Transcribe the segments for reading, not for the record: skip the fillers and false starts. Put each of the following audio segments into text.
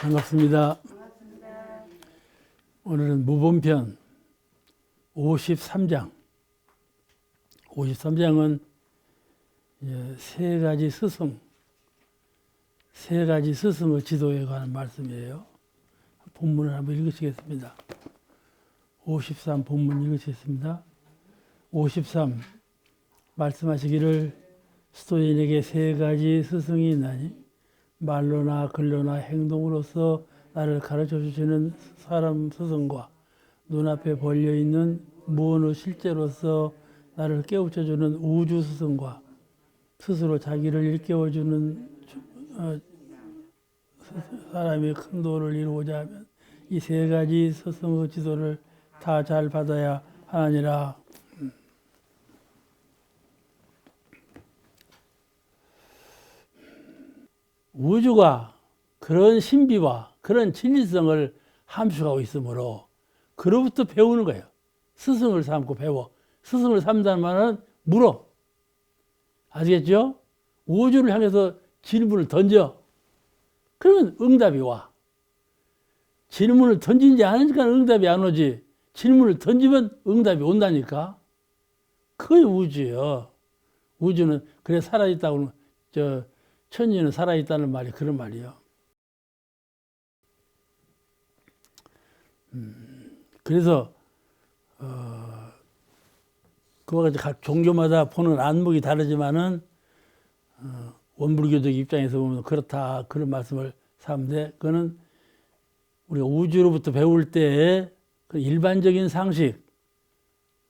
반갑습니다. 오늘은 무본편 53장. 53장은 세 가지 스승의 지도에 관한 말씀이에요. 본문을 한번 읽으시겠습니다. 53 본문 읽으시겠습니다. 53 말씀하시기를 스토인에게 세 가지 스승이 있나니 말로나 글로나 행동으로서 나를 가르쳐 주시는 사람 스승과 눈앞에 벌려있는 무언의 실제로서 나를 깨우쳐 주는 우주 스승과 스스로 자기를 일깨워주는 사람이 큰 도를 이루고자 하면 이 세 가지 스승의 지도를 다 잘 받아야 하느니라. 우주가 그런 신비와 그런 진리성을 함축하고 있으므로 그로부터 배우는 거예요. 스승을 삼고 배워. 스승을 삼다는 말은 물어. 아시겠죠? 우주를 향해서 질문을 던져. 그러면 응답이 와. 질문을 던지지 않으니까 응답이 안 오지. 질문을 던지면 응답이 온다니까. 그게 우주예요. 우주는 그래 살아있다고 천지는 살아있다는 말이 그런 말이에요. 그래서 그와 같이 각 종교마다 보는 안목이 다르지만은 원불교적 입장에서 보면 그렇다 그런 말씀을 삼는데 그거는 우리가 우주로부터 배울 때 그 일반적인 상식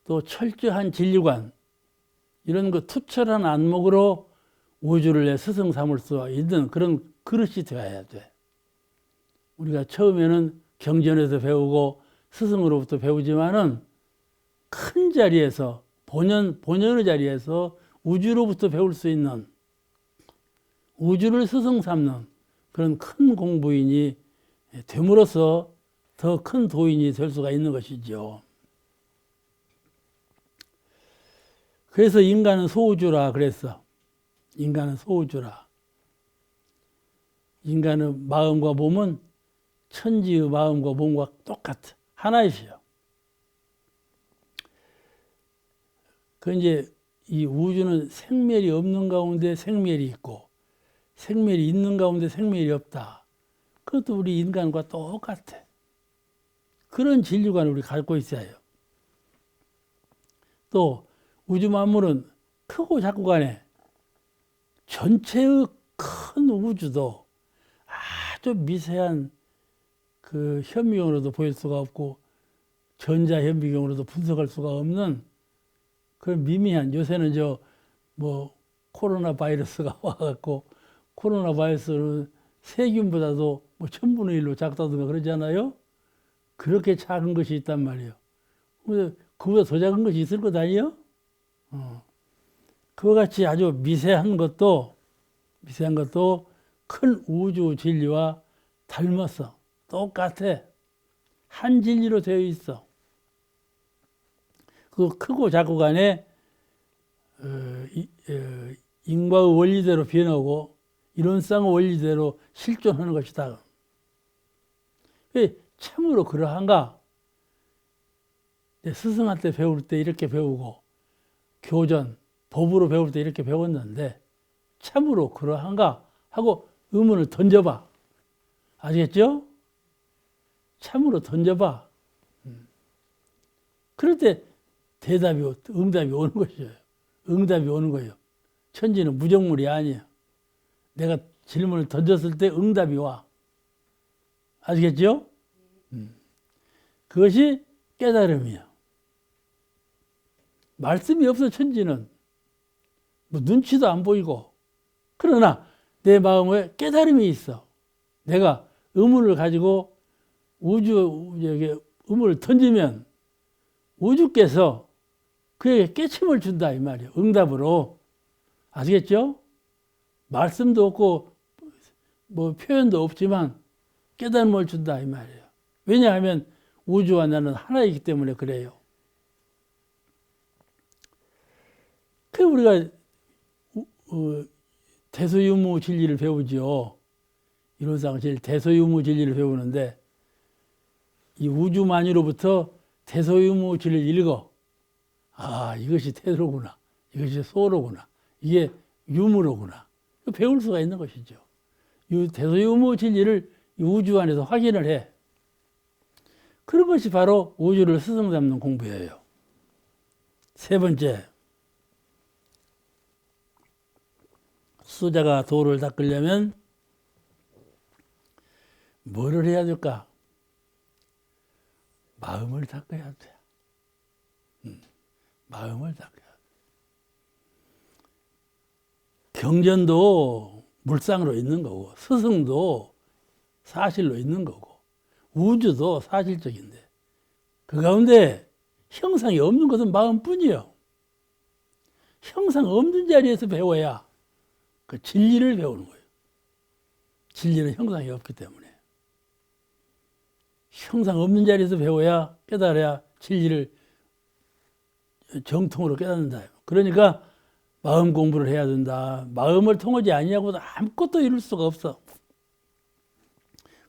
또 철저한 진리관 이런 그 투철한 안목으로 우주를 내 스승 삼을 수 있는 그런 그릇이 되어야 돼. 우리가 처음에는 경전에서 배우고 스승으로부터 배우지만은 큰 자리에서 본연의 자리에서 우주로부터 배울 수 있는 우주를 스승 삼는 그런 큰 공부인이 됨으로써 더 큰 도인이 될 수가 있는 것이죠. 그래서 인간은 소우주라 그랬어. 인간은 소우주라. 인간의 마음과 몸은 천지의 마음과 몸과 똑같아. 하나이시여. 그 이제 이 우주는 생멸이 없는 가운데 생멸이 있고 생멸이 있는 가운데 생멸이 없다. 그것도 우리 인간과 똑같아. 그런 진리관을 우리 갖고 있어야 해요. 또 우주 만물은 크고 작고 간에 전체의 큰 우주도 아주 미세한 그 현미경으로도 보일 수가 없고 전자 현미경으로도 분석할 수가 없는 그런 미미한 요새는 코로나 바이러스가 와갖고 코로나 바이러스는 세균보다도 1000분의 1로 작다든가 그러잖아요. 그렇게 작은 것이 있단 말이에요. 근데 그보다 더 작은 것이 있을 것 아니에요? 그와 같이 아주 미세한 것도 큰 우주 진리와 닮았어. 똑같아. 한 진리로 되어 있어. 그 크고 작고 간에 인과의 원리대로 변하고 이론상의 원리대로 실존하는 것이다. 참으로 그러한가? 스승한테 배울 때 이렇게 배우고 교전, 법으로 배울 때 이렇게 배웠는데 참으로 그러한가? 하고 의문을 던져봐. 아시겠죠? 참으로 던져봐. 그럴 때 응답이 오는 것이에요. 응답이 오는 거예요. 천지는 무정물이 아니에요. 내가 질문을 던졌을 때 응답이 와. 아시겠죠? 그것이 깨달음이에요. 말씀이 없어 천지는 눈치도 안 보이고 그러나 내 마음에 깨달음이 있어. 내가 의문을 가지고 우주에게 의문을 던지면 우주께서 그에게 깨침을 준다 이 말이에요. 응답으로. 아시겠죠? 말씀도 없고 표현도 없지만 깨달음을 준다 이 말이에요. 왜냐하면 우주와 나는 하나이기 때문에 그래요. 그 우리가 대소유무 진리를 배우죠. 이론상 제일 대소유무 진리를 배우는데 이 우주만유로부터 대소유무 진리를 읽어. 아, 이것이 태도로구나. 이것이 소로구나. 이게 유무로구나. 배울 수가 있는 것이죠. 이 대소유무 진리를 우주 안에서 확인을 해. 그런 것이 바로 우주를 스승 삼는 공부예요. 세 번째, 수자가 도를 닦으려면 뭐를 해야 될까? 마음을 닦아야 돼. 마음을 닦아야 돼. 경전도 물상으로 있는 거고, 스승도 사실로 있는 거고, 우주도 사실적인데, 그 가운데 형상이 없는 것은 마음뿐이요. 형상 없는 자리에서 배워야 그 진리를 배우는 거예요. 진리는 형상이 없기 때문에. 형상 없는 자리에서 배워야, 깨달아야 진리를 정통으로 깨닫는다. 그러니까 마음 공부를 해야 된다. 마음을 통하지 아니하고도 아무것도 이룰 수가 없어.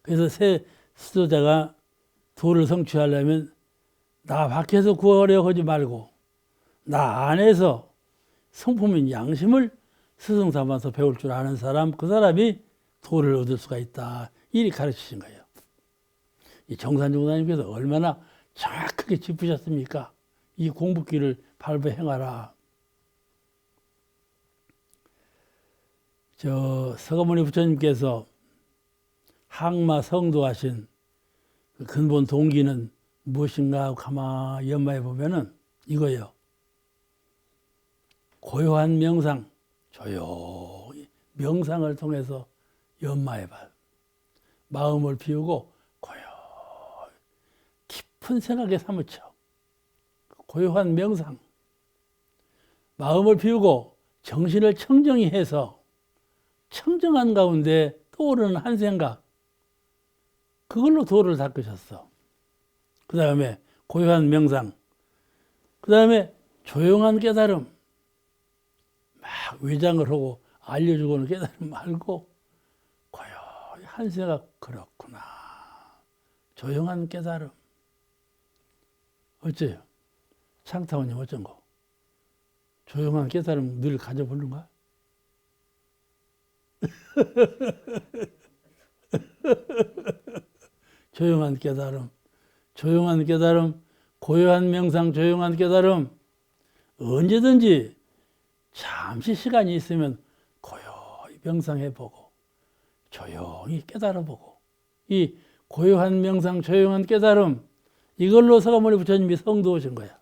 그래서 새 수도자가 도를 성취하려면 나 밖에서 구하려 하지 말고 나 안에서 성품인 양심을 스승 삼아서 배울 줄 아는 사람, 그 사람이 도를 얻을 수가 있다. 이리 가르치신 거예요. 이 정산종사님께서 얼마나 정확하게 짚으셨습니까? 이 공부길을 밟아 행하라. 서가모니 부처님께서 항마 성도하신 그 근본 동기는 무엇인가 하고 가만히 연마해 보면은 이거예요. 고요한 명상, 조용히 명상을 통해서 연마해 봐요. 마음을 비우고 고요히 깊은 생각에 사무쳐. 고요한 명상. 마음을 비우고 정신을 청정히 해서 청정한 가운데 떠오르는 한 생각. 그걸로 도를 닦으셨어. 그 다음에 고요한 명상. 그 다음에 조용한 깨달음. 막 외장을 하고 알려주고는 깨달음 말고 고요히 한 생각. 그렇구나. 조용한 깨달음. 어째요? 창타원님 어쩐 거? 조용한 깨달음 늘 가져보는가? 조용한 깨달음, 조용한 깨달음, 고요한 명상, 조용한 깨달음. 언제든지 잠시 시간이 있으면 고요히 명상해보고 조용히 깨달아보고 이 고요한 명상, 조용한 깨달음 이걸로 서가모니 부처님이 성도하신 거야.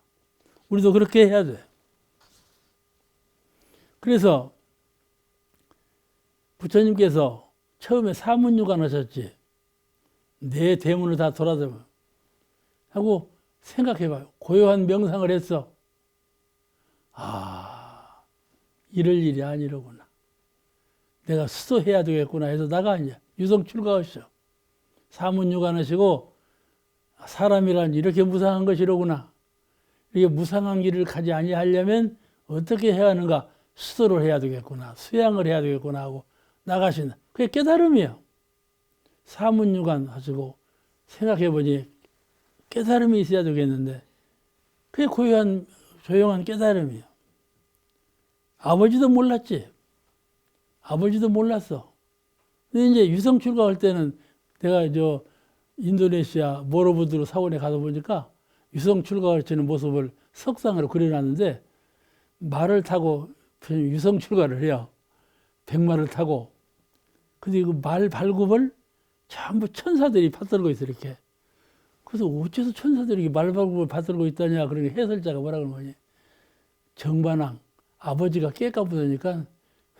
우리도 그렇게 해야 돼. 그래서 부처님께서 처음에 사문유관 하셨지. 내 대문을 다 돌아다니면 하고 생각해봐요. 고요한 명상을 했어. 아, 이럴 일이 아니로구나. 내가 수도해야 되겠구나 해서 나가 이제 유성출가하셔. 사문유관 하시고 사람이란 이렇게 무상한 것이로구나. 이렇게 무상한 길을 가지 아니하려면 어떻게 해야 하는가? 수도를 해야 되겠구나. 수양을 해야 되겠구나 하고 나가신다. 그게 깨달음이에요. 사문유관 하시고 생각해보니 깨달음이 있어야 되겠는데 그게 고요한 조용한 깨달음이에요. 아버지도 몰랐지. 아버지도 몰랐어. 근데 이제 유성출가할 때는 내가 인도네시아 모로부드로 사원에 가서 보니까 유성출가하시는 모습을 석상으로 그려놨는데 말을 타고 유성출가를 해요. 백마를 타고. 근데 그 말 발굽을 전부 천사들이 받들고 있어, 이렇게. 그래서 어째서 천사들이 말 발굽을 받들고 있다냐. 그러니까 해설자가 뭐라 그러는 거니? 정반왕, 아버지가 깨까부으니까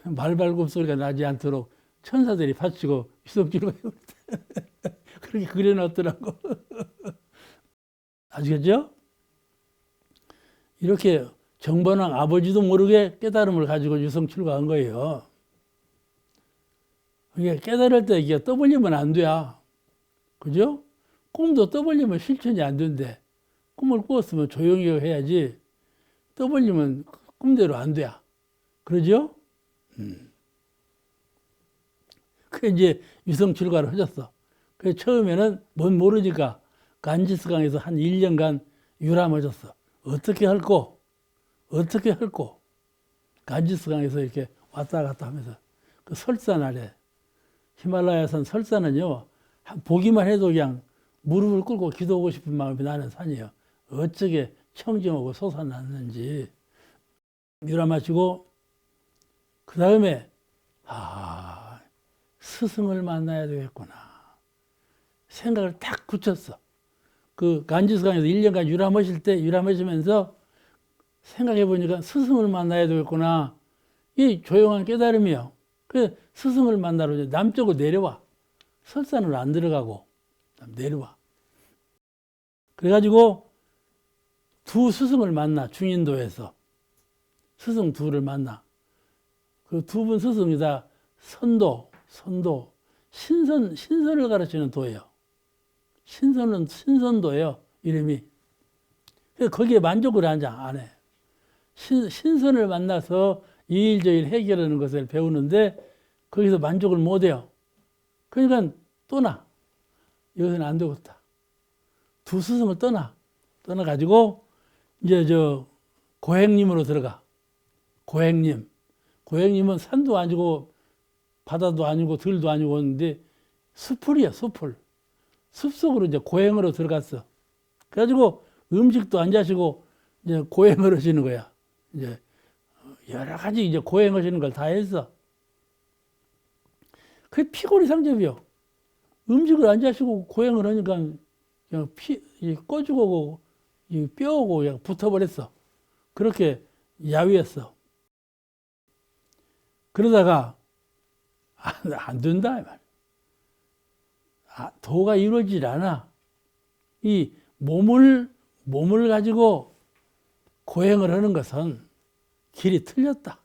말 발굽 소리가 나지 않도록 천사들이 받치고 유성출가해. 그렇게 그려놨더라고. 아시겠죠? 이렇게 정반왕 아버지도 모르게 깨달음을 가지고 유성출가한 거예요. 이게 깨달을 때 이게 떠벌리면 안 돼. 그죠? 꿈도 떠벌리면 실천이 안 된대. 꿈을 꾸었으면 조용히 해야지. 떠벌리면 꿈대로 안 돼. 그러죠? 그 이제 유성 출가를 하셨어. 그 처음에는 뭔 모르니까 간지스강에서 한 1년간 유람하셨어. 어떻게 할꼬? 어떻게 할꼬? 간지스강에서 이렇게 왔다 갔다 하면서 그 설산 아래 히말라야산 설산은요 보기만 해도 그냥 무릎을 꿇고 기도하고 싶은 마음이 나는 산이에요. 어쩌게 청정하고 솟아났는지 유람하시고 그 다음에 스승을 만나야 되겠구나 생각을 딱 굳혔어. 그 간지스강에서 1년간 유람하시면서 생각해 보니까 스승을 만나야 되겠구나. 이 조용한 깨달음이요. 그 스승을 만나러 이제 남쪽으로 내려와. 설산을 안 들어가고 내려와. 그래가지고 두 스승을 만나. 중인도에서 스승 둘을 만나. 그 두 분 스승이 다 선도, 신선을 가르치는 도예요. 신선도예요. 이름이. 거기에 만족을 안 해. 신선을 만나서 이일저일 해결하는 것을 배우는데 거기서 만족을 못 해요. 그러니까 떠나. 여기서는 안 되겠다. 두 스승을 떠나가지고 이제 고행님으로 들어가. 고행님은 산도 아니고 바다도 아니고 들도 아니고 오는데 숲이야, 숲을. 숲속으로 이제 고행으로 들어갔어. 그래가지고 음식도 안 자시고 이제 고행을 하시는 거야. 이제 여러 가지 이제 고행하시는 걸 다 했어. 그게 피골이상접이요. 음식을 안 자시고 고행을 하니까 그냥 꺼주고 뼈고 그냥 붙어버렸어. 그렇게 야위했어. 그러다가 안 된다 이 말. 도가 이루어지질 않아. 이 몸을 가지고 고행을 하는 것은 길이 틀렸다.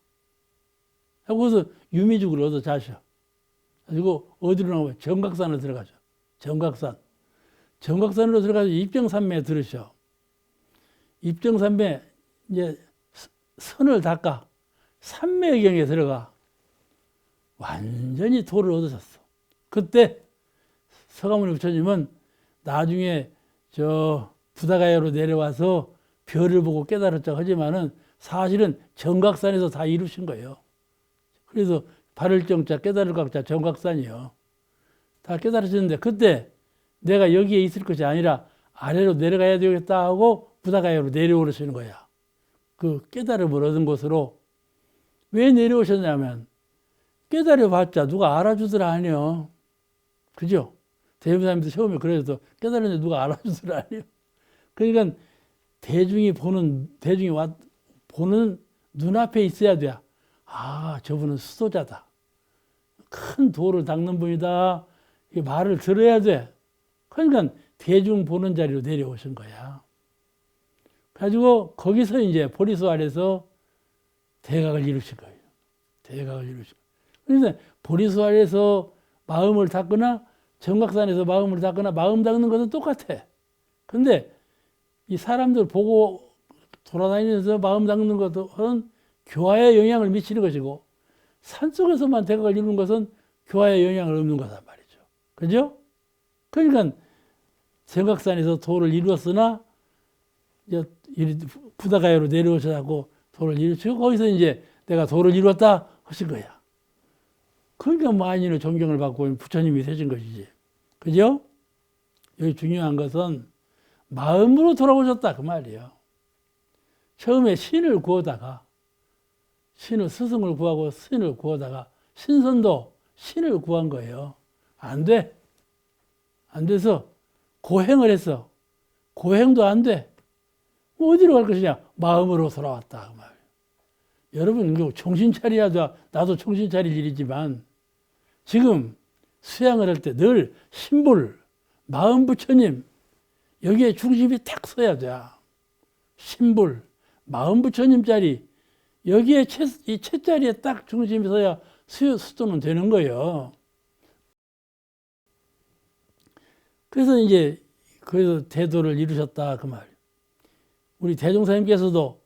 하고서 유미죽을 얻어 자셔. 그리고 어디로 나오면 정각산으로 들어가죠. 정각산으로 들어가서 입정산매에 들으셔. 입정산매 이제 선을 닦아 산매경에 들어가 완전히 도를 얻으셨어. 그때 서가모니 부처님은 나중에 부다가야로 내려와서 별을 보고 깨달았다고 하지만은 사실은 정각산에서 다 이루신 거예요. 그래서 바를 정자 깨달을 각자 정각산이요. 다 깨달으셨는데 그때 내가 여기에 있을 것이 아니라 아래로 내려가야 되겠다 하고 부다가야로 내려오시는 거야. 그 깨달음을 얻은 곳으로. 왜 내려오셨냐면 깨달아봤자 누가 알아주더라 아니요. 그죠? 대부사님도 처음에 그래서 깨달았는데 누가 알아주더라 아니요. 그러니까 대중이 보는 눈앞에 있어야 돼. 저분은 수도자다. 큰 도를 닦는 분이다. 이 말을 들어야 돼. 그러니까 대중 보는 자리로 내려오신 거야. 가지고 거기서 이제 보리수 아래서 대각을 이루신 거예요. 그래서 보리수 아래서 마음을 닦거나 정각산에서 마음을 닦거나 마음 닦는 것은 똑같아. 근데 이 사람들 보고 돌아다니면서 마음 닦는 것은 교화에 영향을 미치는 것이고 산속에서만 대각을 이루는 것은 교화에 영향을 없는 거단 말이죠. 그죠? 그러니까 정각산에서 도를 이루었으나 부다가야로 내려오셔서 도를 이루시고 거기서 이제 내가 도를 이루었다 하신 거야. 그러니까 만인의 존경을 받고 부처님이 되신 것이지. 그죠? 여기 중요한 것은 마음으로 돌아오셨다 그 말이에요. 처음에 신을 구하다가 스승을 구하고 신을 구하다가 신선도 신을 구한 거예요. 안 돼. 안 돼서 고행을 했어. 고행도 안 돼. 어디로 갈 것이냐? 마음으로 돌아왔다 그 말이에요. 여러분 정신 차려야 돼. 나도 정신 차릴 일이지만 지금 수양을 할 때 늘 신불, 마음 부처님 여기에 중심이 딱 서야 돼. 신불, 마음 부처님 자리 여기에 이 채자리에 딱 중심이 서야 수도는 되는 거예요. 그래서 이제 대도를 이루셨다 그 말. 우리 대종사님께서도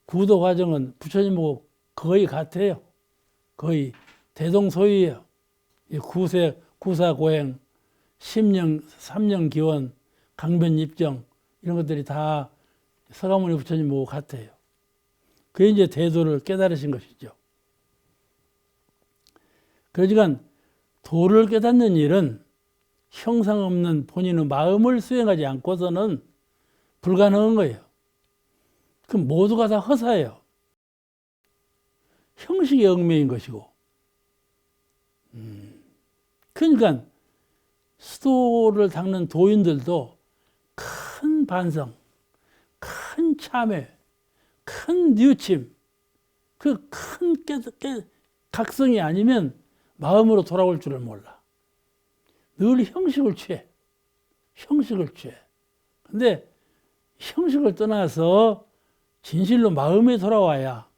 구도 과정은 부처님하고 거의 같아요. 거의 대동소이예요. 이 구사고행, 삼령기원, 강변입정 이런 것들이 다 서가모니 부처님하고 같아요. 그게 이제 대도를 깨달으신 것이죠. 그러니까 도를 깨닫는 일은 형상 없는 본인의 마음을 수행하지 않고서는 불가능한 거예요. 그럼 모두가 다 허사예요. 형식의 얽매인 것이고. 그러니까 수도를 닦는 도인들도 큰 반성, 큰 참회, 큰 뉘우침, 그 큰 각성이 아니면 마음으로 돌아올 줄을 몰라. 늘 형식을 취해. 형식을 취해. 근데 형식을 떠나서 진실로 마음에 돌아와야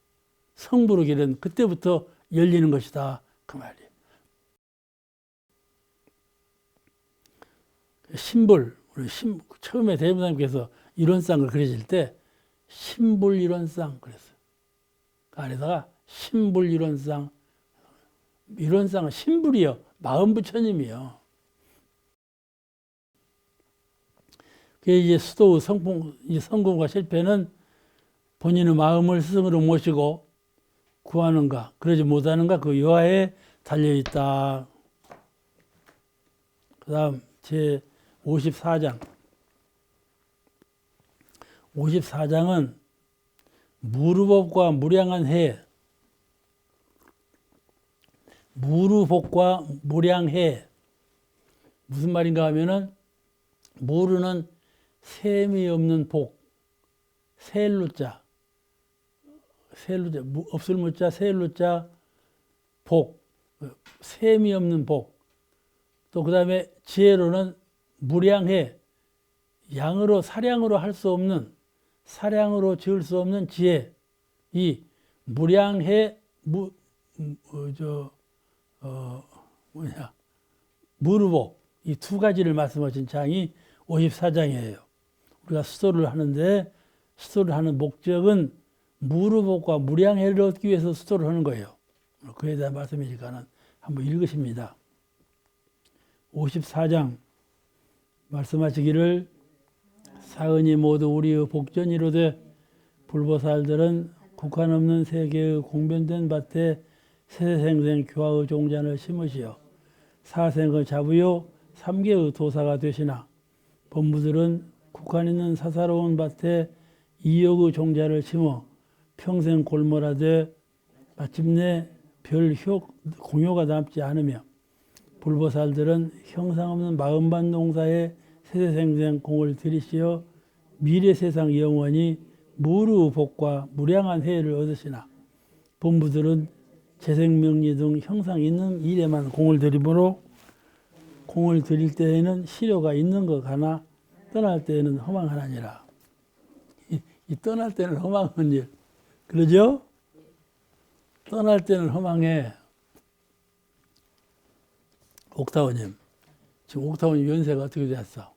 성부로 길은 그때부터 열리는 것이다. 그 말이에요. 신불, 우리 처음에 대부사님께서 이론상을 그려질 때 신불 이론상 그랬어요. 그 안에다가 신불 이론상, 이론상은 신불이요. 마음 부처님이요. 그게 이제 수도의 성공과 실패는 본인의 마음을 스승으로 모시고 구하는가, 그러지 못하는가 그 여하에 달려있다. 그 다음 제 54장. 54장은 무르복과 무량한 해. 무르복과 무량해. 무슨 말인가 하면은, 무르는 셈이 없는 복. 세일루자. 세일루자. 없을 무자, 세일루자, 복. 셈이 없는 복. 또 그 다음에 지혜로는 무량해. 양으로, 사량으로 할 수 없는, 사량으로 지을 수 없는 지혜. 이 무량해, 무르복. 이 두 가지를 말씀하신 장이 54장이에요. 우리가 수도를 하는데, 수도를 하는 목적은 무르복과 무량해를 얻기 위해서 수도를 하는 거예요. 그에 대한 말씀이니까 한번 읽으십니다. 54장 말씀하시기를 사은이 모두 우리의 복전이로되 불보살들은 국한 없는 세계의 공변된 밭에 세생생 교화의 종잔을 심으시어 사생의 자부요 삼계의 도사가 되시나 법무들은 국한 있는 사사로운 밭에 이역의 종자를 심어 평생 골몰하되 마침내 별 공효가 남지 않으며 불보살들은 형상 없는 마음반 농사에 세세생생 공을 들이시어 미래 세상 영원히 무르 복과 무량한 해를 얻으시나 본부들은 재생명리 등 형상 있는 일에만 공을 들이므로 공을 들일 때에는 시료가 있는 것 하나 떠날 때에는 허망하나니라. 이 떠날 때는 허망한 일. 그러죠? 떠날 때는 허망해. 옥타원님. 지금 옥타원님 연세가 어떻게 됐어?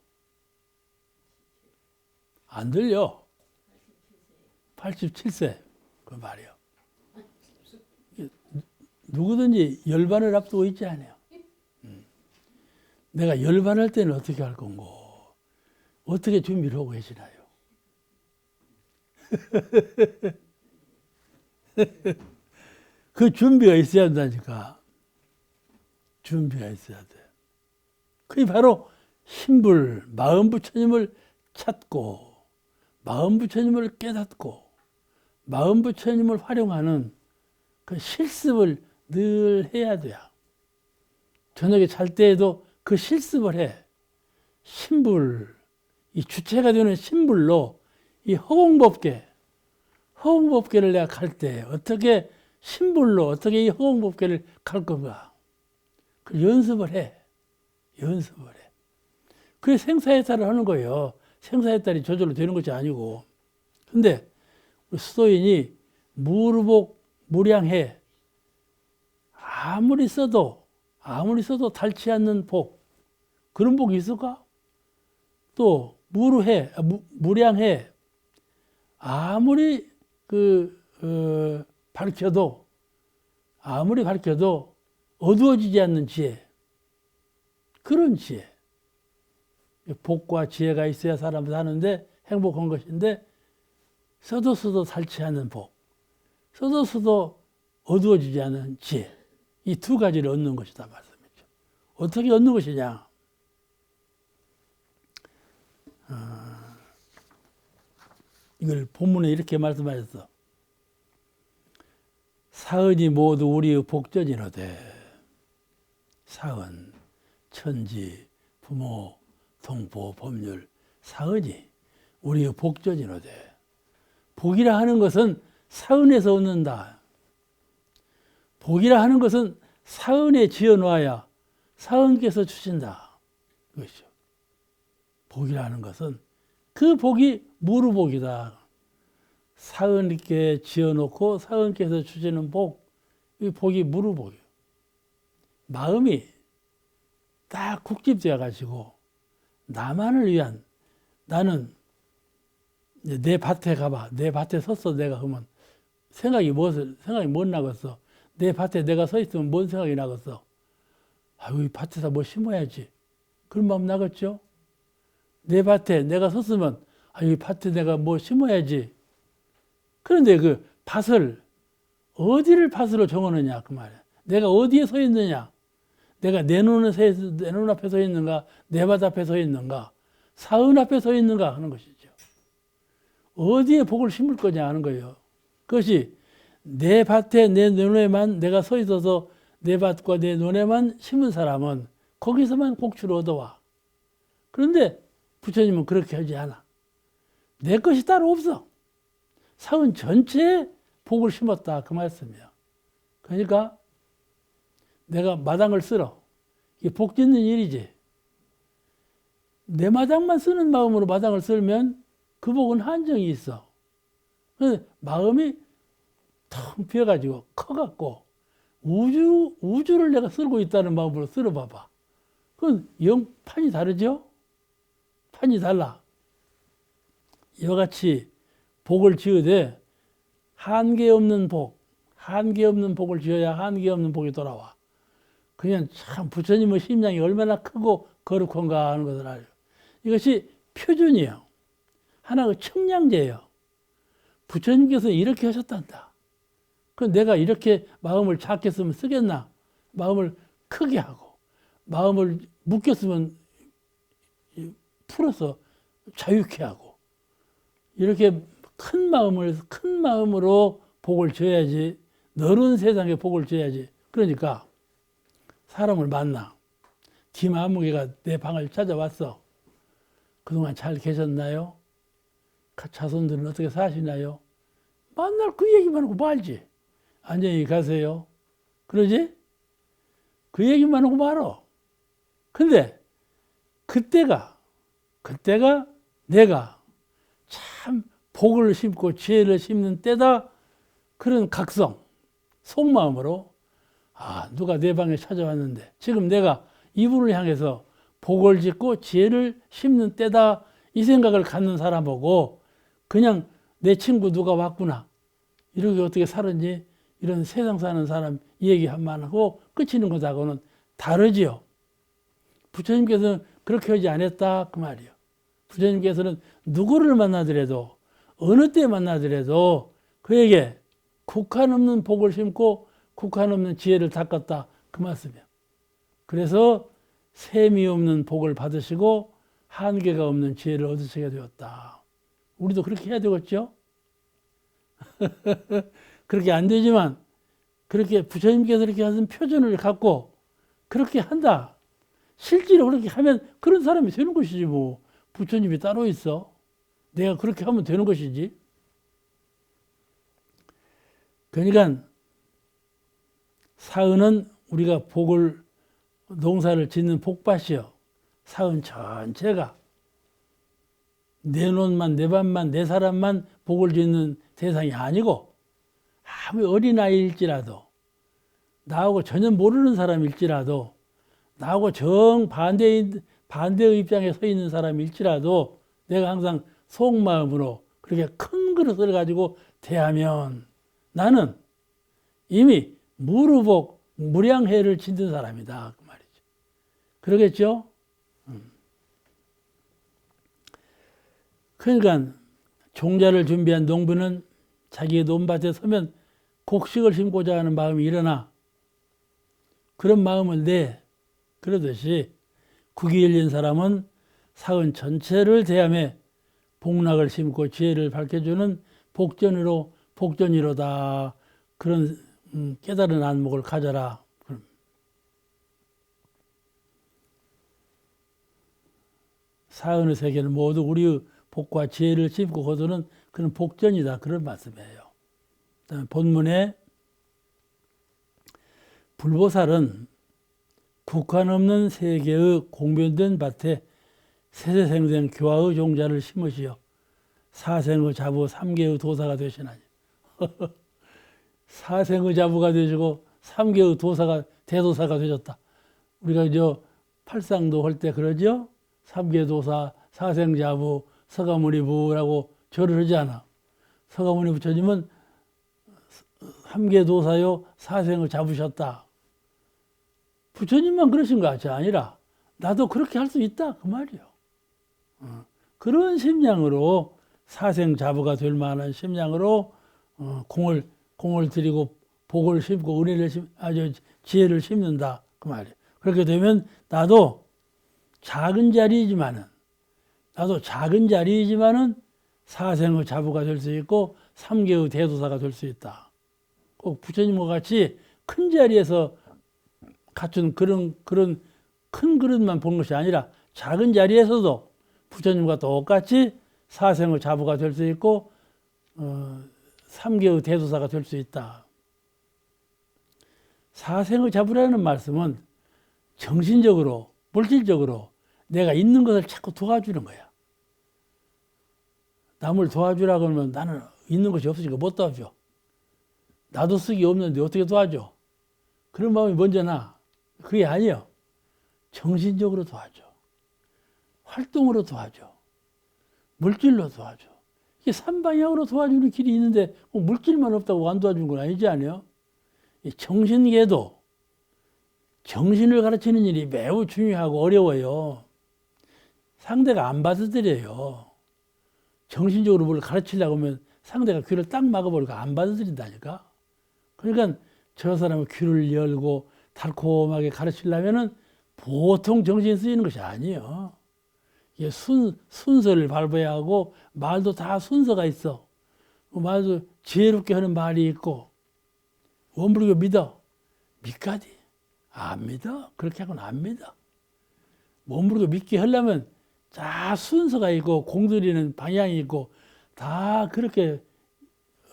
안 들려. 87세. 그 말이요. 누구든지 열반을 앞두고 있지 않아요. 내가 열반할 때는 어떻게 할 건고, 어떻게 준비를 하고 계시나요? 그 준비가 있어야 한다니까. 준비가 있어야 돼. 그게 바로 신불, 마음 부처님을 찾고, 마음 부처님을 깨닫고, 마음 부처님을 활용하는 그 실습을 늘 해야 돼요. 저녁에 잘 때에도 그 실습을 해. 신불, 이 주체가 되는 신불로 이 허공법계를 내가 갈 때 어떻게 신불로 어떻게 이 허공법계를 갈 건가. 그 연습을 해. 연습을 해. 그게 생사해탈을 하는 거예요. 생사해탈이 저절로 되는 것이 아니고. 근데 우리 수도인이 무르복 무량해. 아무리 써도 닳지 않는 복. 그런 복이 있을까? 또 무르해, 무량해. 아무리 가르쳐도 어두워지지 않는 지혜. 그런 지혜. 복과 지혜가 있어야 사람 사는데 행복한 것인데 써도 살지 않는 복. 써도 어두워지지 않은 지혜. 이 두 가지를 얻는 것이다 말씀이죠. 어떻게 얻는 것이냐. 이걸 본문에 이렇게 말씀하셨어. 사은이 모두 우리의 복전이로되 사은, 천지, 부모, 동포, 법률, 사은이 우리의 복전이로되 복이라 하는 것은 사은에서 얻는다. 복이라 하는 것은 사은에 지어놓아야 사은께서 주신다. 그것이죠. 복이라 하는 것은 그 복이 무루복이다. 사은께 지어놓고 사은께서 주시는 복, 이 복이 무루복이에요. 마음이 딱 국집되어 가지고 나만을 위한, 나는 내 밭에 가봐. 내 밭에 섰어 내가 하면 생각이 못 나겠어. 내 밭에 내가 서 있으면 뭔 생각이 나겠어. 아유, 이 밭에서 뭐 심어야지. 그런 마음 나겠죠? 내 밭에 내가 섰으면 아유, 이 밭에 내가 뭐 심어야지. 그런데 그 밭을 어디를 밭으로 정하느냐 그 말이야. 내가 어디에 서 있느냐. 내가 내 눈 앞에 서 있는가, 내 밭 앞에 서 있는가, 사은 앞에 서 있는가 하는 것이죠. 어디에 복을 심을 거냐 하는 거예요. 그것이 내 밭에 내 눈에만 내가 서 있어서 내 밭과 내 눈에만 심은 사람은 거기서만 복주를 얻어와. 그런데 부처님은 그렇게 하지 않아. 내 것이 따로 없어. 사은 전체에 복을 심었다 그 말씀이야. 그러니까 내가 마당을 쓸어. 이게 복 짓는 일이지. 내 마당만 쓰는 마음으로 마당을 쓸면 그 복은 한정이 있어. 그래서 마음이 텅 비어가지고 커갖고 우주를 내가 쓸고 있다는 마음으로 쓸어봐봐. 그건 판이 다르죠? 판이 달라. 이와 같이 복을 지으되 한계 없는 복을 지어야 한계 없는 복이 돌아와. 그냥 참 부처님의 심량이 얼마나 크고 거룩한가 하는 것을 알아요. 이것이 표준이에요. 하나의 청량제예요. 부처님께서 이렇게 하셨단다. 그럼 내가 이렇게 마음을 작게 쓰면 쓰겠나? 마음을 크게 하고 마음을 묶여 쓰면 풀어서 자유케 하고 이렇게 큰 마음으로 복을 줘야지. 넓은 세상에 복을 줘야지. 그러니까 사람을 만나. 디마무개가 내 방을 찾아왔어. 그동안 잘 계셨나요? 자손들은 어떻게 사시나요? 만날 그 얘기만 하고 말지. 안녕히 가세요. 그러지? 그 얘기만 하고 말어. 근데 그때가 내가 참 복을 심고 지혜를 심는 때다. 그런 각성, 속마음으로 누가 내 방에 찾아왔는데 지금 내가 이분을 향해서 복을 짓고 지혜를 심는 때다. 이 생각을 갖는 사람하고 그냥 내 친구 누가 왔구나. 이렇게 어떻게 살았니? 이런 세상 사는 사람 얘기만 하고 끝이는 것하고는 다르지요. 부처님께서는 그렇게 하지 않았다 그 말이에요. 부처님께서는 누구를 만나더라도 어느 때 만나더라도 그에게 국한 없는 복을 심고 국한 없는 지혜를 닦았다 그 말씀이에요. 그래서 셈이 없는 복을 받으시고 한계가 없는 지혜를 얻으시게 되었다. 우리도 그렇게 해야 되겠죠? 그렇게 안 되지만 그렇게 부처님께서 이렇게 하신 표준을 갖고 그렇게 한다. 실제로 그렇게 하면 그런 사람이 되는 것이지 뭐. 부처님이 따로 있어. 내가 그렇게 하면 되는 것이지. 그러니까 사은은 우리가 농사를 짓는 복밭이요. 사은 전체가 내 논만, 내 밭만, 내 사람만 복을 짓는 대상이 아니고 아무리 어린아이일지라도 나하고 전혀 모르는 사람일지라도 나하고 정반대의 입장에 서 있는 사람일지라도 내가 항상 속마음으로 그렇게 큰 그릇을 가지고 대하면 나는 이미 무루복, 무량해를 짓는 사람이다 그 말이죠. 그러겠죠? 그러니까 종자를 준비한 농부는 자기의 논밭에 서면 곡식을 심고자 하는 마음이 일어나 그런 마음을 내. 그러듯이 국이 열린 사람은 사은 전체를 대함에 복락을 심고 지혜를 밝혀주는 복전이로다. 그런 깨달은 안목을 가져라. 사은의 세계는 모두 우리의 복과 지혜를 심고 거두는 그런 복전이다. 그런 말씀이에요. 본문에 불보살은 국한 없는 세계의 공변된 밭에 세세생생 교화의 종자를 심으시어 사생의 자부 삼계의 도사가 되시나니. 사생의 자부가 되시고 삼계의 도사가 대도사가 되셨다. 우리가 팔상도 할 때 그러죠. 삼계도사, 사생자부, 서가모니부라고 절을 하지 않아. 서가모니 부처님은 삼계도사요 사생을 잡으셨다. 부처님만 그러신 것 같이 아니라 나도 그렇게 할 수 있다 그 말이요. 그런 심량으로 사생자부가 될 만한 심량으로 공을 들이고 복을 심고 은혜를 지혜를 심는다 그 말이에요. 그렇게 되면 나도 작은 자리이지만은 사생의 자부가 될 수 있고 삼계의 대도사가 될 수 있다. 꼭 부처님과 같이 큰 자리에서 갖춘 그런 큰 그릇만 본 것이 아니라 작은 자리에서도 부처님과 똑같이 사생의 자부가 될 수 있고 삼계의 대도사가 될 수 있다. 사생의 자부라는 말씀은 정신적으로 물질적으로 내가 있는 것을 자꾸 도와주는 거야. 남을 도와주라 그러면 나는 있는 것이 없으니까 못 도와줘. 나도 쓰기 없는데 어떻게 도와줘? 그런 마음이 먼저 나. 그게 아니요. 정신적으로 도와줘. 활동으로 도와줘. 물질로 도와줘. 이게 삼방향으로 도와주는 길이 있는데 물질만 없다고 안 도와주는 건 아니지 않아요? 정신계도 정신을 가르치는 일이 매우 중요하고 어려워요. 상대가 안 받아들여요. 정신적으로 뭘 가르치려고 하면 상대가 귀를 딱 막아버리고 안 받아들인다니까. 그러니까 저 사람은 귀를 열고 달콤하게 가르치려면은 보통 정신 쓰이는 것이 아니에요. 이게 순서를 밟아야 하고 말도 다 순서가 있어. 말도 지혜롭게 하는 말이 있고 원불교 믿어. 믿가디. 안 믿어. 그렇게 하고는 안 믿어. 원불교 믿게 하려면 다 순서가 있고 공들이는 방향이 있고 다 그렇게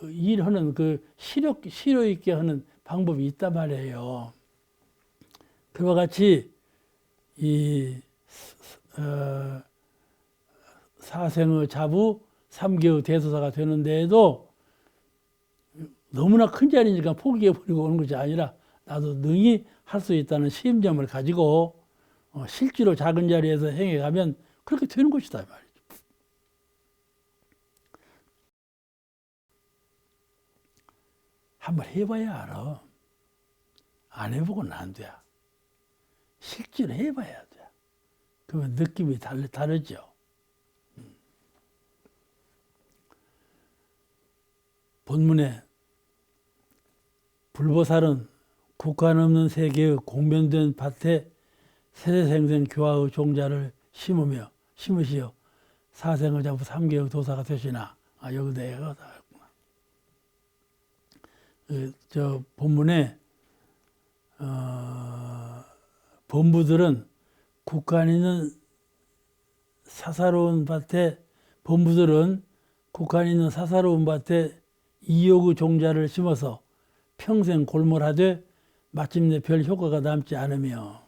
일하는 그 실효 있게 하는 방법이 있단 말이에요. 그와 같이 이 사생의 자부, 삼계의 대도사가 되는 데에도 너무나 큰 자리니까 포기해버리고 오는 것이 아니라 나도 능히 할 수 있다는 시임점을 가지고 실제로 작은 자리에서 행해가면 그렇게 되는 것이다 말이죠. 한번 해봐야 알아. 안 해보고는 안 돼. 실제로 해봐야 돼. 그러면 느낌이 다르죠. 본문에 불보살은 국한 없는 세계의 공변된 밭에 세세생생 교화의 종자를 심으시어 사생의 자부 삼계의 도사가 되시나. 여기 내가 다 했구나. 저 본문에 범부들은 국한 있는 사사로운 밭에 이욕의 종자를 심어서 평생 골몰하되 마침내 별 효과가 남지 않으며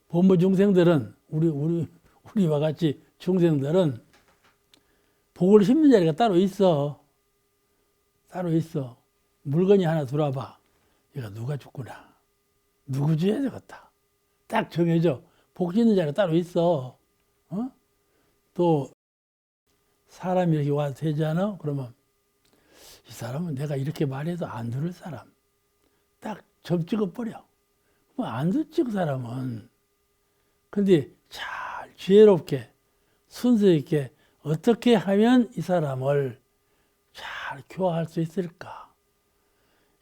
범부 중생들은 우리와 같이 중생들은 복을 심는 자리가 따로 있어. 물건이 하나 들어와봐. 얘가 누가 줬구나. 누구 줘야 되겠다. 딱 정해져. 복 짓는 자리가 따로 있어. 또 사람이 이렇게 와서 되잖아. 그러면 이 사람은 내가 이렇게 말해도 안 들을 사람. 딱 접 찍어버려. 뭐 안 듣지, 그 사람은. 근데 잘 지혜롭게 순서 있게 어떻게 하면 이 사람을 잘 교화할 수 있을까?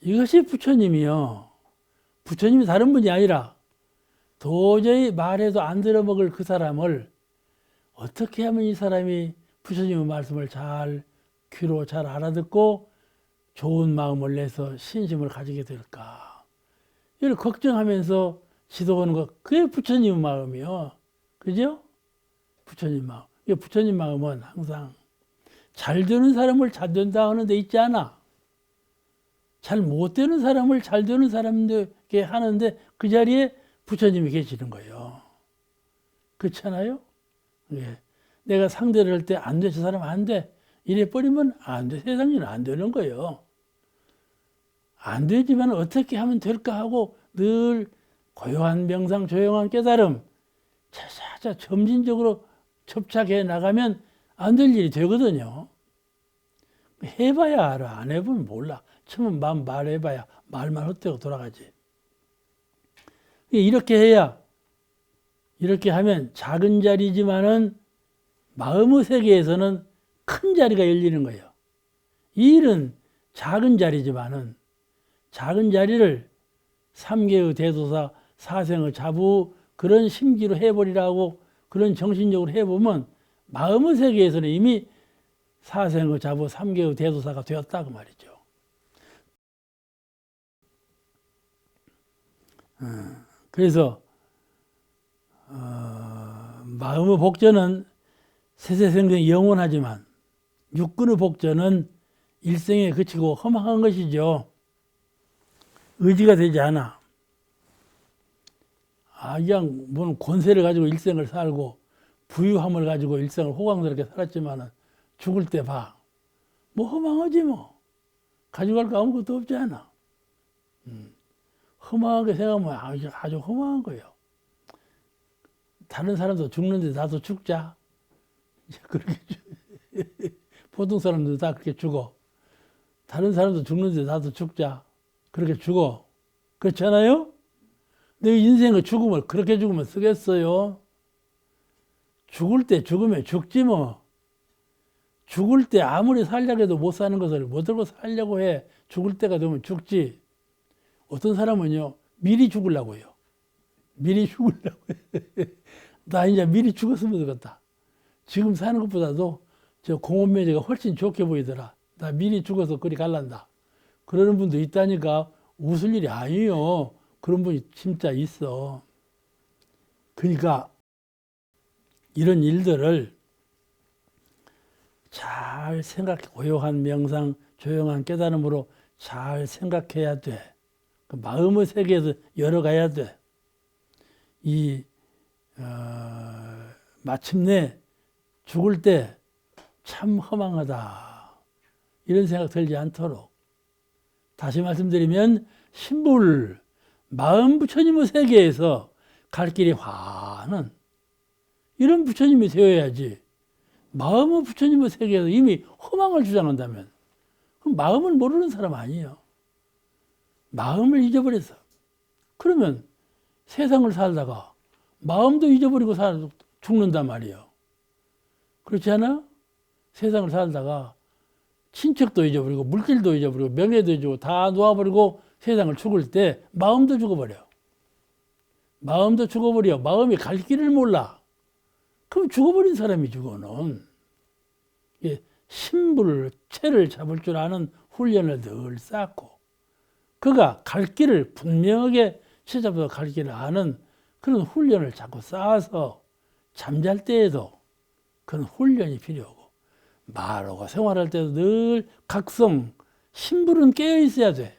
이것이 부처님이요. 부처님이 다른 분이 아니라 도저히 말해도 안 들어먹을 그 사람을 어떻게 하면 이 사람이 부처님의 말씀을 잘 귀로 잘 알아듣고 좋은 마음을 내서 신심을 가지게 될까? 이걸 걱정하면서 지도하는 것, 그게 부처님 마음이요. 그죠? 부처님 마음. 부처님 마음은 항상 잘 되는 사람을 잘 된다 하는 데 있지 않아. 잘 못 되는 사람을 잘 되는 사람들에게 하는데 그 자리에 부처님이 계시는 거예요. 그렇잖아요? 예. 내가 상대를 할 때 안 돼, 저 사람 안 돼. 이래 버리면 안 돼. 세상에는 안 되는 거예요. 안 되지만 어떻게 하면 될까 하고 늘 고요한 명상, 조용한 깨달음, 차차차 점진적으로 접착해 나가면 안 될 일이 되거든요. 해봐야 알아. 안 해보면 몰라. 처음 말해봐야 말만 헛되고 돌아가지. 이렇게 해야, 이렇게 하면 작은 자리지만은 마음의 세계에서는 큰 자리가 열리는 거예요. 이 일은 작은 자리지만은 작은 자리를 삼계의 대도사, 사생의 자부 그런 심기로 해버리라고 그런 정신적으로 해보면 마음의 세계에서는 이미 사생의 자부, 삼계의 대도사가 되었다 그 말이죠. 그래서 마음의 복전은 세세생생 영원하지만 육근의 복전은 일생에 그치고 허망한 것이죠. 의지가 되지 않아. 그냥 뭔 권세를 가지고 일생을 살고 부유함을 가지고 일생을 호강스럽게 살았지만 죽을 때 봐. 뭐 허망하지 뭐. 가져갈 거 아무것도 없지 않아. 허망하게 생각하면 아주 허망한 거예요. 다른 사람도 죽는데 나도 죽자. 그렇게 보통 사람들 다 그렇게 죽어. 다른 사람도 죽는데 나도 죽자. 그렇게 죽어. 그렇잖아요? 내 인생의 죽음을 그렇게 죽으면 쓰겠어요? 죽을 때 죽으면 죽지 뭐. 죽을 때 아무리 살려고 해도 못 사는 것을 못 들고 살려고 해. 죽을 때가 되면 죽지. 어떤 사람은요, 미리 죽으려고 해요. 미리 죽으려고 해. 나 이제 미리 죽었으면 되겠다. 지금 사는 것보다도 저 공원묘지가 훨씬 좋게 보이더라. 나 미리 죽어서 그리 갈란다. 그러는 분도 있다니까. 웃을 일이 아니에요. 그런 분이 진짜 있어. 그러니까 이런 일들을 잘 생각해, 고요한 명상, 조용한 깨달음으로 잘 생각해야 돼. 그 마음의 세계에서 열어가야 돼. 마침내 죽을 때 참 허망하다. 이런 생각 들지 않도록. 다시 말씀드리면 신불, 마음 부처님의 세계에서 갈 길이 환한 이런 부처님이 되어야지. 마음의 부처님의 세계에서 이미 허망을 주장한다면 그럼 마음을 모르는 사람 아니에요. 마음을 잊어버렸어. 그러면 세상을 살다가 마음도 잊어버리고 죽는단 말이에요. 그렇지 않아? 세상을 살다가 친척도 잊어버리고 물질도 잊어버리고 명예도 잊어버리고 다 놓아버리고 세상을 죽을 때 마음도 죽어버려. 마음도 죽어버려. 마음이 갈 길을 몰라. 그럼 죽어버린 사람이 죽어는. 신불, 채를 잡을 줄 아는 훈련을 늘 쌓고 그가 갈 길을 분명하게 채잡아서 갈 길을 아는 그런 훈련을 자꾸 쌓아서 잠잘 때에도 그런 훈련이 필요하고 말하고 생활할 때도 늘 각성, 신불은 깨어 있어야 돼.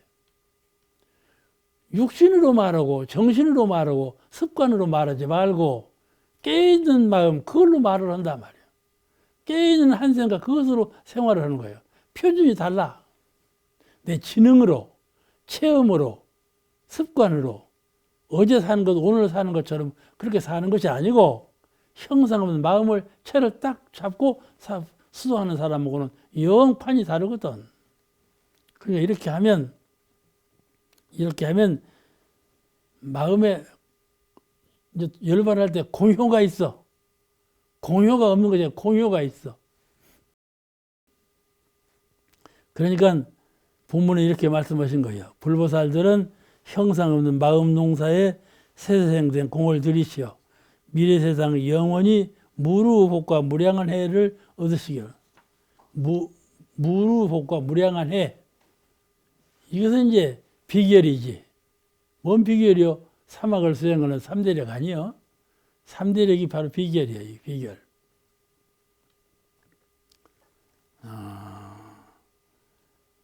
육신으로 말하고 정신으로 말하고 습관으로 말하지 말고 깨어있는 마음 그걸로 말을 한단 말이야. 깨어있는 한 생각 그것으로 생활을 하는 거예요. 표준이 달라. 내 지능으로 체험으로 습관으로 어제 사는 것 오늘 사는 것처럼 그렇게 사는 것이 아니고 형상없는 마음을 채를 딱 잡고 수도하는 사람하고는 영판이 다르거든. 그러니까 이렇게 하면 이렇게 하면 마음에 이제 열반할 때 공효가 있어. 공효가 없는 거죠. 공효가 있어. 그러니까 본문에 이렇게 말씀하신 거예요. 불보살들은 형상 없는 마음 농사에 세세생생 공을 들이시어 미래 세상 영원히 무루복과 무량한 해를 얻으시기를. 무루복과 무량한 해. 이것은 이제 비결이지. 뭔 비결이요? 사막을 수행하는 삼대력 아니요? 삼대력이 바로 비결이에요. 이 비결.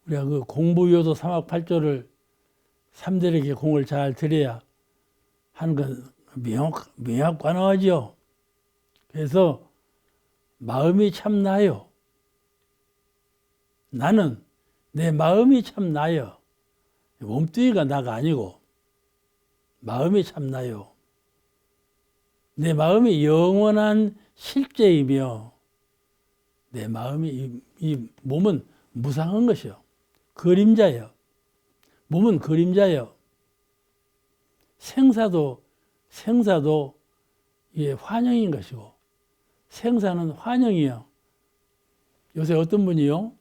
우리가 그 공부요도 사막팔조를 삼대력의 공을 잘 들여야 하는 건 명확관하죠. 그래서 마음이 참 나요. 나는 내 마음이 참 나요. 몸뚱이가 나가 아니고 마음이 참 나요. 내 마음이 영원한 실제이며 내 마음이 이 몸은 무상한 것이요. 그림자예요. 몸은 그림자예요. 생사도 이게 환영인 것이고 생사는 환영이요. 요새 어떤 분이요?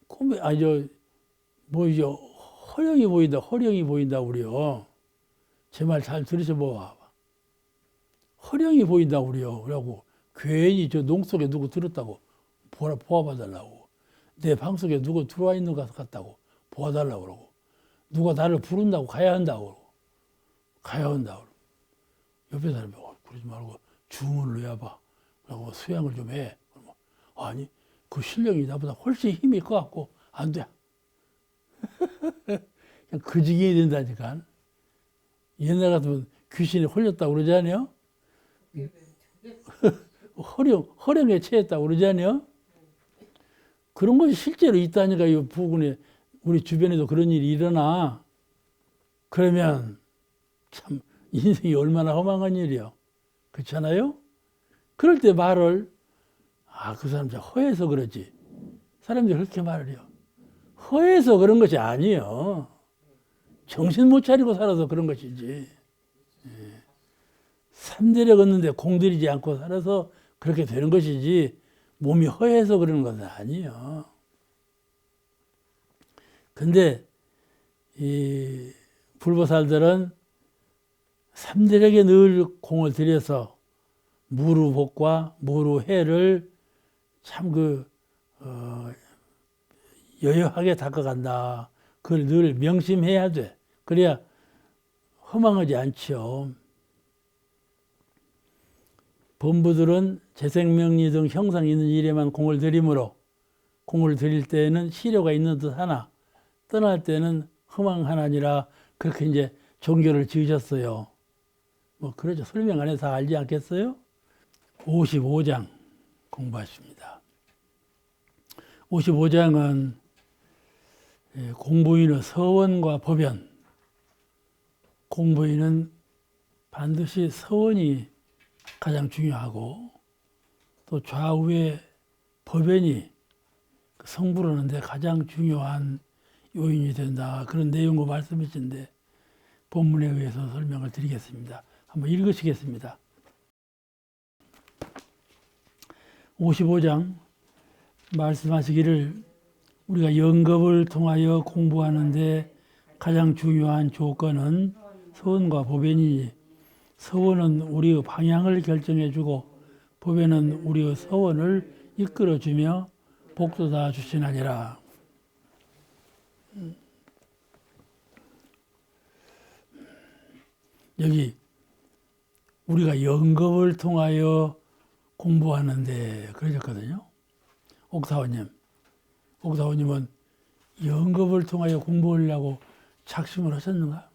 꿈에 뭐죠? 허령이 보인다 우리요. 제 말 잘 들으셔봐. 허령이 보인다 우리요. 그러고 괜히 저 농 속에 누구 들었다고 보아봐달라고. 내 방 속에 누구 들어와 있는 것 같다고 보아달라고 그러고. 누가 나를 부른다고 가야 한다고 그러고. 옆에 사람이 그러지 말고 주문을 해봐. 그러고 수양을 좀 해. 아니 그 신령이 나보다 훨씬 힘이 커갖고 안 돼. 그냥 그 지경이 된다니까. 옛날 같으면 귀신이 홀렸다고 그러지 않아요? 허령에 체했다고 그러지 않아요? 그런 것이 실제로 있다니까. 이 부근에 우리 주변에도 그런 일이 일어나. 그러면 참 인생이 얼마나 허망한 일이요. 그렇잖아요? 그럴 때 말을 그 사람 진짜 허해서 그러지. 사람들이 그렇게 말을 해요. 허해서 그런 것이 아니에요. 정신 못 차리고 살아서 그런 것이지. 삼대력 얻는데 공들이지 않고 살아서 그렇게 되는 것이지 몸이 허해서 그러는 것은 아니에요. 근데 이 불보살들은 삼대력에 늘 공을 들여서 무루복과 무루해를 참 여여하게 닦아간다. 그걸 늘 명심해야 돼. 그래야 허망하지 않죠. 범부들은 재생명리 등 형상 있는 일에만 공을 들이므로 공을 들일 때에는 시료가 있는 듯 하나 떠날 때는 허망하나니라 그렇게 이제 종교를 지으셨어요. 뭐 그러죠. 설명 안 해서 다 알지 않겠어요? 55장 공부하십니다. 55장은 공부인의 서원과 법연. 공부인은 반드시 서원이 가장 중요하고 또 좌우의 법연이 성불을 하는데 가장 중요한 요인이 된다. 그런 내용과 말씀이신데 본문에 의해서 설명을 드리겠습니다. 한번 읽으시겠습니다. 55장 말씀하시기를 우리가 영겁을 통하여 공부하는데 가장 중요한 조건은 서원과 법연이니 서원은 우리의 방향을 결정해주고 법연은 우리의 서원을 이끌어주며 복도다 주시나니라. 여기 우리가 영겁을 통하여 공부하는데 그러셨거든요. 옥사원님은 영겁을 통하여 공부하려고 작심을 하셨는가?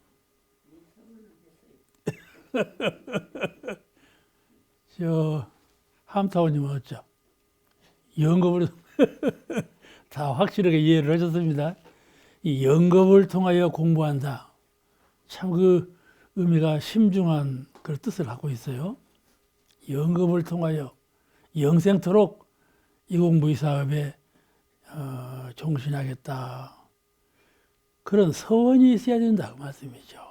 저 함타원님은 어쩌? 영겁을 다 확실하게 이해를 하셨습니다. 이 영겁을 통하여 공부한다. 참 그 의미가 심중한 그런 뜻을 갖고 있어요. 영겁을 통하여 영생토록 이 공부 이 사업에 종신하겠다. 그런 서원이 있어야 된다 그 말씀이죠.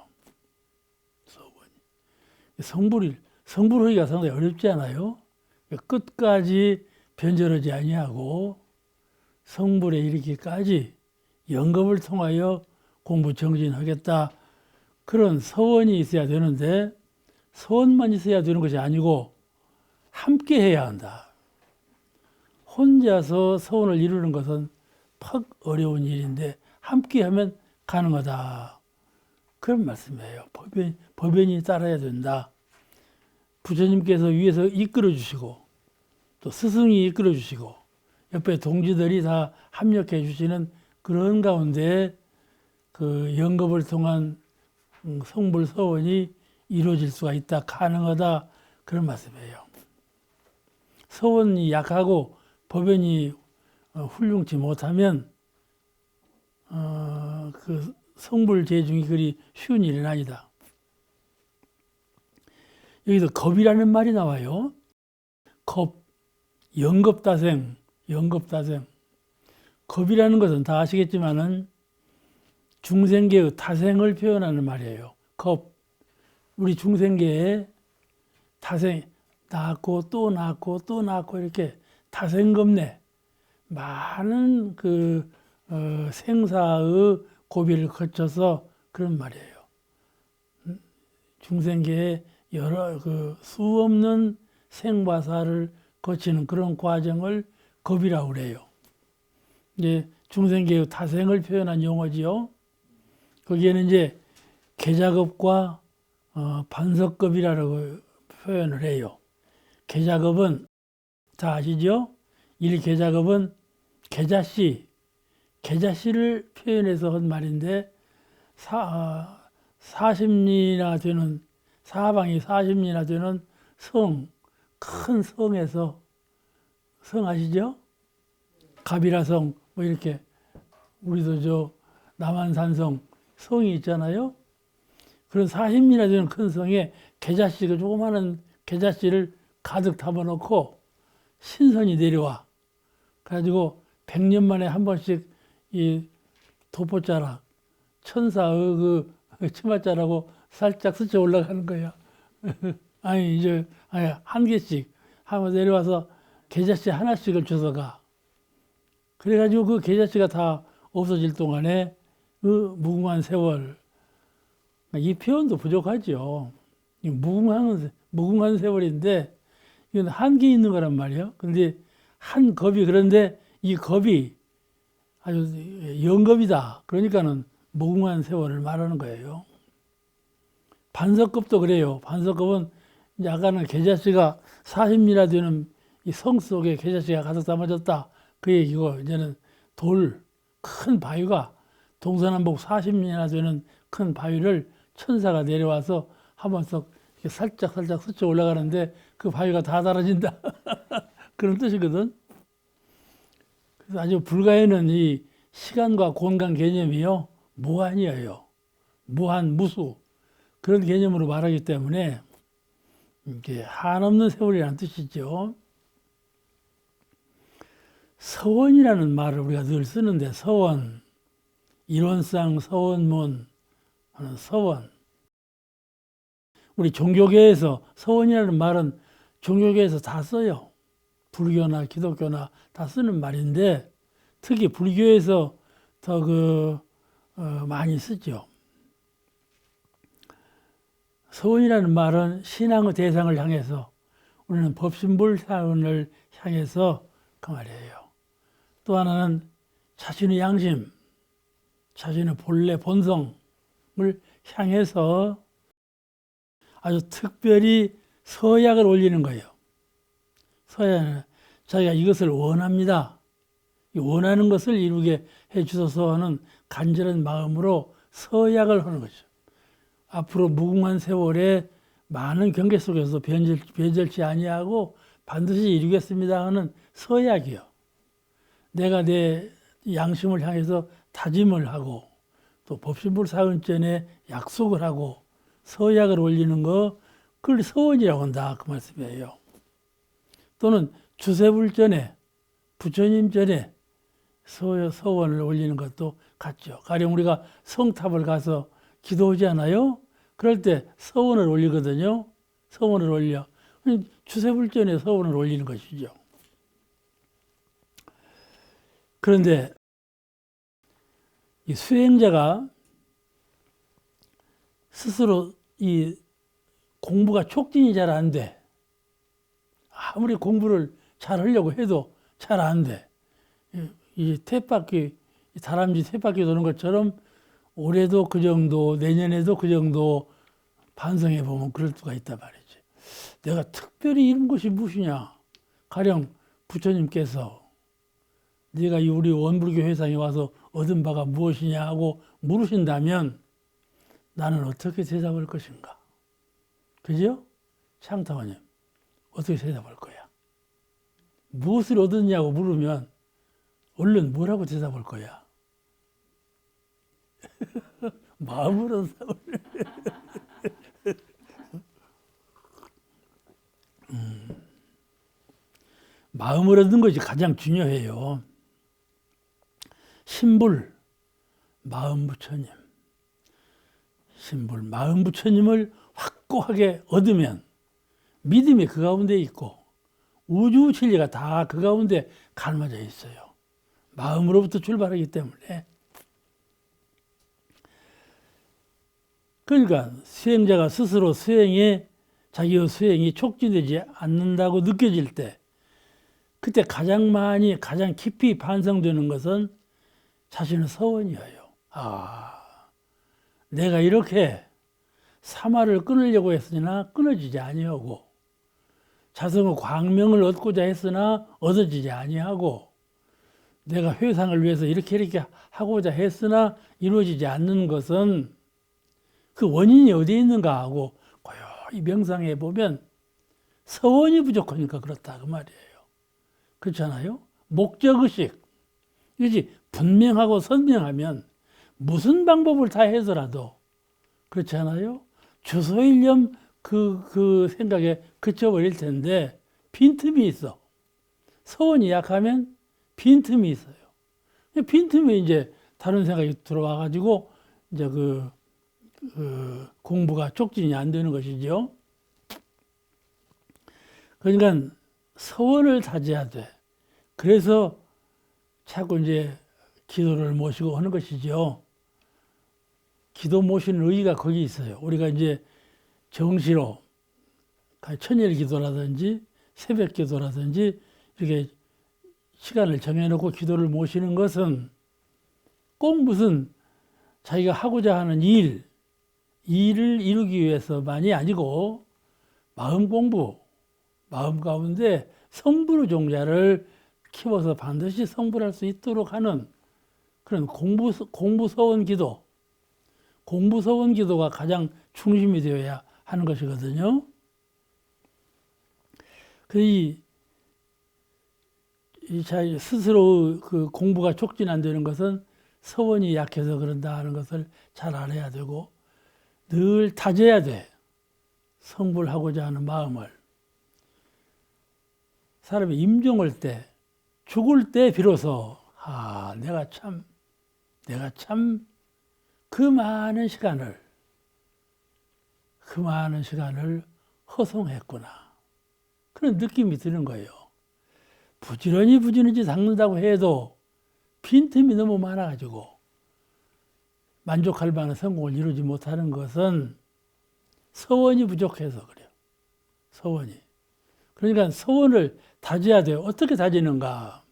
서원이. 성불하기가 상당히 어렵지 않아요? 끝까지 변절하지 아니하고 성불에 이르기까지 영겁을 통하여 공부 정진하겠다. 그런 서원이 있어야 되는데 서원만 있어야 되는 것이 아니고 함께 해야 한다. 혼자서 서원을 이루는 것은 퍽 어려운 일인데 함께 하면 가능하다. 그런 말씀이에요. 법연이 따라야 된다. 부처님께서 위에서 이끌어 주시고 또 스승이 이끌어 주시고 옆에 동지들이 다 합력해 주시는 그런 가운데 그 영겁을 통한 성불 서원이 이루어질 수가 있다. 가능하다. 그런 말씀이에요. 서원이 약하고 법연이 훌륭치 못하면 그 성불 제중이 그리 쉬운 일은 아니다. 여기서 겁이라는 말이 나와요. 겁, 영겁다생, 영겁다생. 겁이라는 것은 다 아시겠지만은 중생계의 타생을 표현하는 말이에요. 겁. 우리 중생계에 타생, 낳고 또 낳고 또 낳고 이렇게 타생겁내. 많은 그 생사의 고비를 거쳐서 그런 말이에요. 중생계에 여러 그 수없는 생과사를 거치는 그런 과정을 겁이라고 그래요. 이제 중생계의 타생을 표현한 용어지요. 거기에는 이제 계작업과 반석겁이라고 표현을 해요. 계작업은 다 아시죠? 일계작업은 계자씨를 표현해서 한 말인데 40리나 되는 사방이 40리나 되는 성, 큰 성에서 성 아시죠? 가비라성 뭐 이렇게 우리도 저 남한산성 성이 있잖아요. 그런 40리나 되는 큰 성에 계자씨가 조그마한 계자씨를 가득 담아놓고 신선이 내려와. 그래가지고 100년 만에 한 번씩 이 도포자락 천사의 그 치맛자라고 살짝 스쳐 올라가는 거야. 아니 이제 한 개씩 하면 내려와서 계자씨 하나씩을 줘서 가. 그래가지고 그 계자씨가 다 없어질 동안에 그 무궁한 세월. 이 표현도 부족하죠. 무궁한 세월인데 이건 한계 있는 거란 말이에요. 근데 한 겁이 그런데 이 겁이 아주 영겁이다. 그러니까는 무궁한 세월을 말하는 거예요. 반석겁도 그래요. 반석겁은 이제 아까는 계자씨가 40리나 되는 이 성 속에 계자씨가 가득 담아졌다. 그 얘기고 이제는 큰 바위가 동서남북 40리나 되는 큰 바위를 천사가 내려와서 한 번씩 이렇게 살짝 스쳐 올라가는데 그 바위가 다 달아진다. 그런 뜻이거든. 그래서 아주 불가에는 이 시간과 공간 개념이요. 무한이에요. 무한, 무수. 그런 개념으로 말하기 때문에 이게 한없는 세월이라는 뜻이죠. 서원이라는 말을 우리가 늘 쓰는데 서원, 이론상 서원문 하는 서원. 우리 종교계에서 서원이라는 말은 종교계에서 다 써요. 불교나 기독교나 다 쓰는 말인데 특히 불교에서 더 많이 쓰죠. 서원이라는 말은 신앙의 대상을 향해서 우리는 법신불사원을 향해서 그 말이에요. 또 하나는 자신의 양심, 자신의 본래 본성을 향해서 아주 특별히 서약을 올리는 거예요. 서약은 자기가 이것을 원합니다. 원하는 것을 이루게 해주소서 하는 간절한 마음으로 서약을 하는 거죠. 앞으로 무궁한 세월에 많은 경계 속에서 변절치 아니하고 반드시 이루겠습니다 하는 서약이요. 내가 내 양심을 향해서 다짐을 하고 또 법신불사언전에 약속을 하고 서약을 올리는 거 그걸 서원이라고 한다 그 말씀이에요. 또는 주세불전에 부처님 전에 서원을 올리는 것도 같죠. 가령 우리가 성탑을 가서 기도하지 않아요? 그럴 때 서원을 올리거든요. 서원을 올려. 주세불전에 서원을 올리는 것이죠. 그런데 이 수행자가 스스로 이 공부가 촉진이 잘 안 돼. 아무리 공부를 잘 하려고 해도 잘 안 돼. 이 쳇바퀴, 다람쥐 쳇바퀴 도는 것처럼 올해도 그 정도, 내년에도 그 정도 반성해 보면 그럴 수가 있단 말이지. 내가 특별히 이런 것이 무엇이냐? 가령 부처님께서 네가 우리 원불교 회상에 와서 얻은 바가 무엇이냐 하고 물으신다면 나는 어떻게 대답할 것인가? 그죠? 창타원님, 어떻게 대답할 거야? 무엇을 얻었냐고 물으면 얼른 뭐라고 대답할 거야? 마음을 얻었다고. 마음을 얻는 것이 가장 중요해요. 신불, 마음부처님. 신불, 마음부처님을 확고하게 얻으면 믿음이 그 가운데 있고 우주 진리가 다 그 가운데 갈마져 있어요. 마음으로부터 출발하기 때문에. 그러니까 수행자가 스스로 자기의 수행이 촉진되지 않는다고 느껴질 때 그때 가장 깊이 반성되는 것은 자신의 서원이에요. 내가 이렇게 사마를 끊으려고 했으나 끊어지지 아니하고 자성의 광명을 얻고자 했으나 얻어지지 아니하고 내가 회상을 위해서 이렇게 하고자 했으나 이루어지지 않는 것은 그 원인이 어디에 있는가 하고 고요히 명상해 보면 서원이 부족하니까 그렇다 그 말이에요. 그렇잖아요? 목적의식 이것이 분명하고 선명하면 무슨 방법을 다 해서라도 그렇지 않아요? 주소일념 그 생각에 그쳐버릴 텐데 빈틈이 있어. 서원이 약하면 빈틈이 있어요. 빈틈에 이제 다른 생각이 들어와가지고 이제 그 공부가 촉진이 안 되는 것이죠. 그러니까 서원을 다져야 돼. 그래서 자꾸 이제 기도를 모시고 하는 것이죠. 기도 모시는 의의가 거기 있어요. 우리가 이제 정시로 천일 기도라든지 새벽 기도라든지 이렇게 시간을 정해놓고 기도를 모시는 것은 꼭 무슨 자기가 하고자 하는 일을 이루기 위해서만이 아니고 마음 공부, 마음 가운데 성불의 종자를 키워서 반드시 성불할 수 있도록 하는 그런 공부서원 기도, 공부서원 기도가 가장 중심이 되어야 하는 것이거든요. 스스로 그 공부가 촉진 안 되는 것은 서원이 약해서 그런다 하는 것을 잘 알아야 되고 늘 다져야 돼. 성불하고자 하는 마음을. 사람이 임종할 때, 죽을 때 비로소 내가 참 그 많은 시간을 허송했구나. 그런 느낌이 드는 거예요. 부지런히 닦는다고 해도 빈틈이 너무 많아가지고 만족할 만한 성공을 이루지 못하는 것은 서원이 부족해서 그래요. 서원이. 그러니까 서원을 다져야 돼요. 어떻게 다지는가?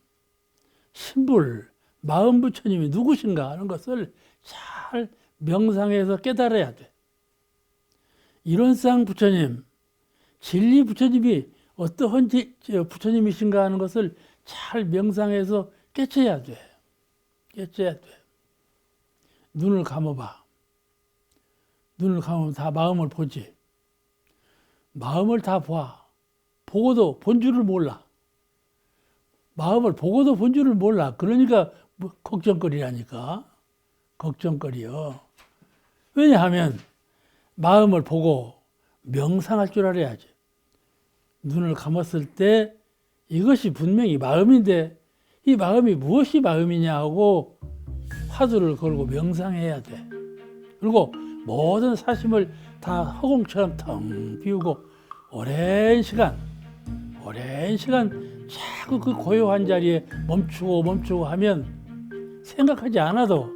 신불, 마음부처님이 누구신가 하는 것을 잘 명상해서 깨달아야 돼. 이론상 부처님, 진리 부처님이 어떠한 부처님이신가 하는 것을 잘 명상해서 깨쳐야 돼. 눈을 감아봐. 눈을 감으면 다 마음을 보지. 마음을 다 봐. 보고도 본 줄을 몰라. 마음을 보고도 본 줄을 몰라. 그러니까 걱정거리라니까. 걱정거리요. 왜냐하면 마음을 보고 명상할 줄 알아야지. 눈을 감았을 때 이것이 분명히 마음인데 이 마음이 무엇이 마음이냐 하고 화두를 걸고 명상해야 돼. 그리고 모든 사심을 다 허공처럼 텅 비우고 오랜 시간 자꾸 그 고요한 자리에 멈추고 하면 생각하지 않아도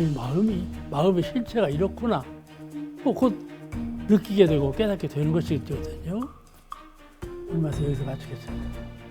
이 마음의 실체가 이렇구나. 곧 느끼게 되고 깨닫게 되는 것이거든요. 오늘 말씀 여기서 마치겠습니다.